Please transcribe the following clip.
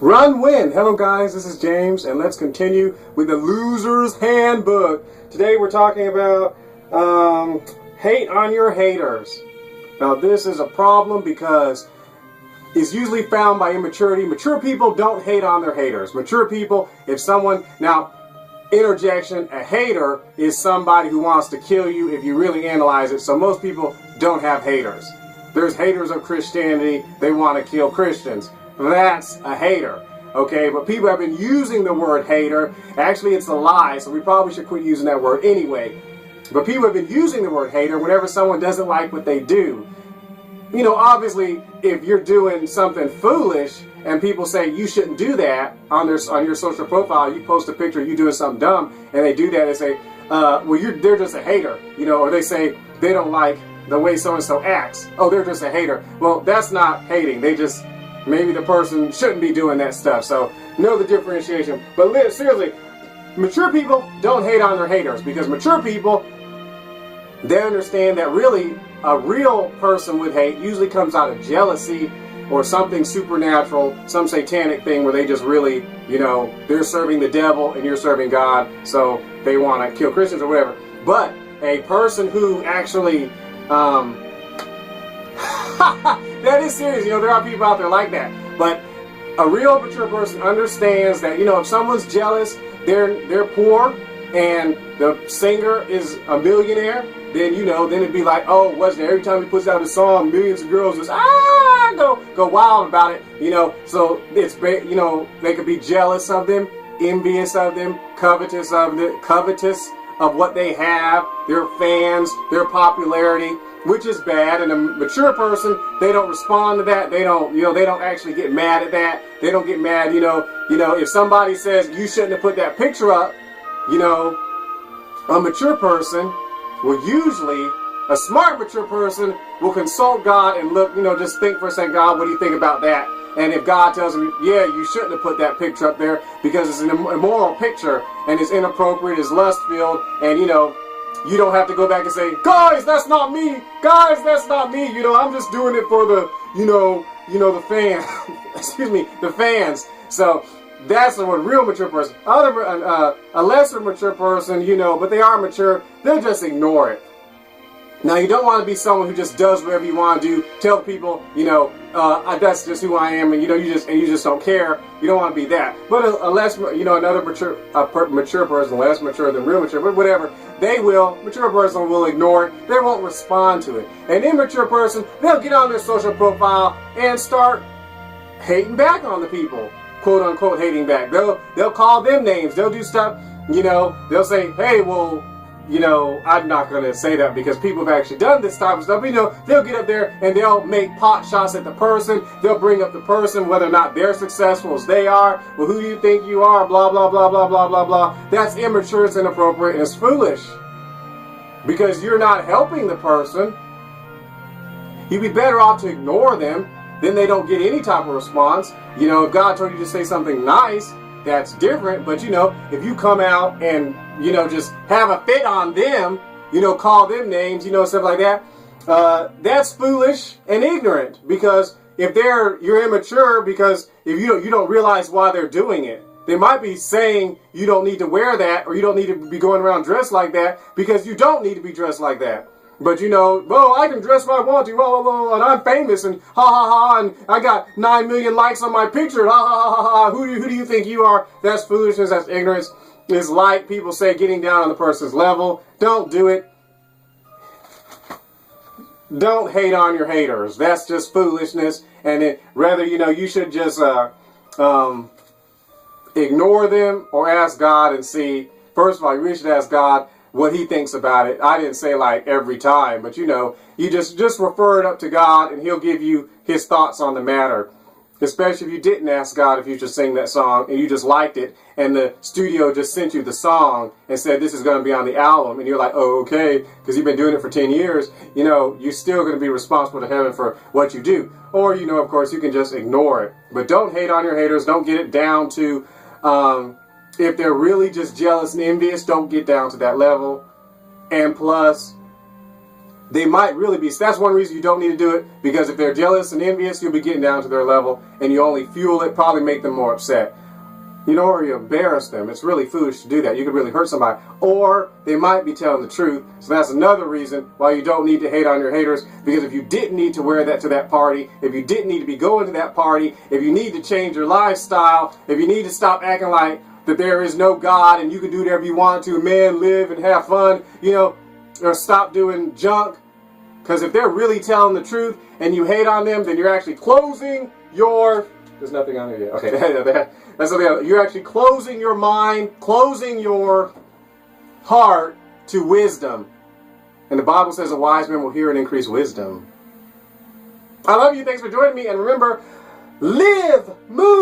Run, win. Hello guys, this is James, and let's continue with the Loser's Handbook. Today we're talking about hate on your haters. Now this is a problem because it's usually found by immaturity. Mature people don't hate on their haters. Mature people, if someone, now interjection, a hater is somebody who wants to kill you if you really analyze it. So most people don't have haters. There's haters of Christianity, they want to kill Christians. That's a hater, okay? But people have been using the word hater. Actually, it's a lie, so we probably should quit using that word anyway. But people have been using the word hater whenever someone doesn't like what they do. You know, obviously, if you're doing something foolish and people say you shouldn't do that on your social profile, you post a picture of you doing something dumb, and they do that, they say, well, they're just a hater, you know, or they say they don't like the way so-and-so acts. Oh, they're just a hater. Well, that's not hating. They just, maybe the person shouldn't be doing that stuff. So know the differentiation. But seriously, mature people don't hate on their haters, because mature people, they understand that really a real person would hate usually comes out of jealousy or something supernatural, some satanic thing where they just really, you know, they're serving the devil and you're serving God, so they want to kill Christians or whatever. But a person who actually that is serious. You know, there are people out there like that. But a real mature person understands that, you know, if someone's jealous, they're poor, and the singer is a millionaire, then, you know, then it'd be like, oh, wasn't it? Every time he puts out a song, millions of girls just go wild about it. You know, so it's, you know, they could be jealous of them, envious of them, covetous of what they have, their fans, their popularity, which is bad. And a mature person, they don't respond to that. They don't, you know, they don't actually get mad at that. They don't get mad, you know, if somebody says you shouldn't have put that picture up, you know, a mature person will usually, a smart mature person will consult God and look, you know, just think for a second, God, what do you think about that? And if God tells him, yeah, you shouldn't have put that picture up there because it's an immoral picture and it's inappropriate, it's lust-filled, and, you know, you don't have to go back and say, guys, that's not me. Guys, that's not me. You know, I'm just doing it for the, you know, the fans. Excuse me, the fans. So that's a real mature person. A lesser mature person, you know, but they are mature, they'll just ignore it. Now, you don't want to be someone who just does whatever you want to do, tell people, you know, that's just who I am, and, you know, you just don't care. You don't want to be that. But a less, you know, another mature person, less mature than real mature, but whatever, mature person will ignore it. They won't respond to it. An immature person, they'll get on their social profile and start hating back on the people, quote unquote hating back. They'll call them names. They'll do stuff, you know, they'll say, hey, well, you know, I'm not going to say that because people have actually done this type of stuff. You know, they'll get up there and they'll make pot shots at the person. They'll bring up the person, whether or not they're successful as they are. Well, who do you think you are? Blah, blah, blah, blah, blah, blah, blah. That's immature, it's inappropriate, and it's foolish. Because you're not helping the person. You'd be better off to ignore them. Then they don't get any type of response. You know, if God told you to say something nice, that's different. But, you know, if you come out and, you know, just have a fit on them, you know, call them names, you know, stuff like that, that's foolish and ignorant. Because if you're immature, because if you don't realize why they're doing it. They might be saying you don't need to wear that, or you don't need to be going around dressed like that, because you don't need to be dressed like that. But, you know, well, I can dress what I want to, and I'm famous, and ha ha ha, and I got 9 million likes on my picture, ha ha ha ha, who do you think you are? That's foolishness, that's ignorance. It's like people say, getting down on the person's level. Don't do it. Don't hate on your haters. That's just foolishness, and rather, you know, you should just ignore them or ask God and see. First of all, you really should ask God what he thinks about it. I didn't say like every time, but, you know, you just refer it up to God and he'll give you his thoughts on the matter. Especially if you didn't ask God if you should sing that song and you just liked it and the studio just sent you the song and said this is going to be on the album, and you're like, oh, okay, because you've been doing it for 10 years, you know, you're still going to be responsible to heaven for what you do. Or, you know, of course, you can just ignore it. But don't hate on your haters. Don't get it down to if they're really just jealous and envious, don't get down to that level. And plus, they might really be. That's one reason you don't need to do it, because if they're jealous and envious, you'll be getting down to their level, and you only fuel it, probably make them more upset. You know, or you embarrass them. It's really foolish to do that. You could really hurt somebody. Or they might be telling the truth. So that's another reason why you don't need to hate on your haters. Because if you didn't need to wear that to that party, if you didn't need to be going to that party, if you need to change your lifestyle, if you need to stop acting like that there is no God and you can do whatever you want to, man, live and have fun, you know, or stop doing junk. Because if they're really telling the truth and you hate on them, then you're actually closing your... There's nothing on there yet. Okay, that's something else. You're actually closing your mind, closing your heart to wisdom. And the Bible says a wise man will hear and increase wisdom. I love you. Thanks for joining me. And remember, live, move.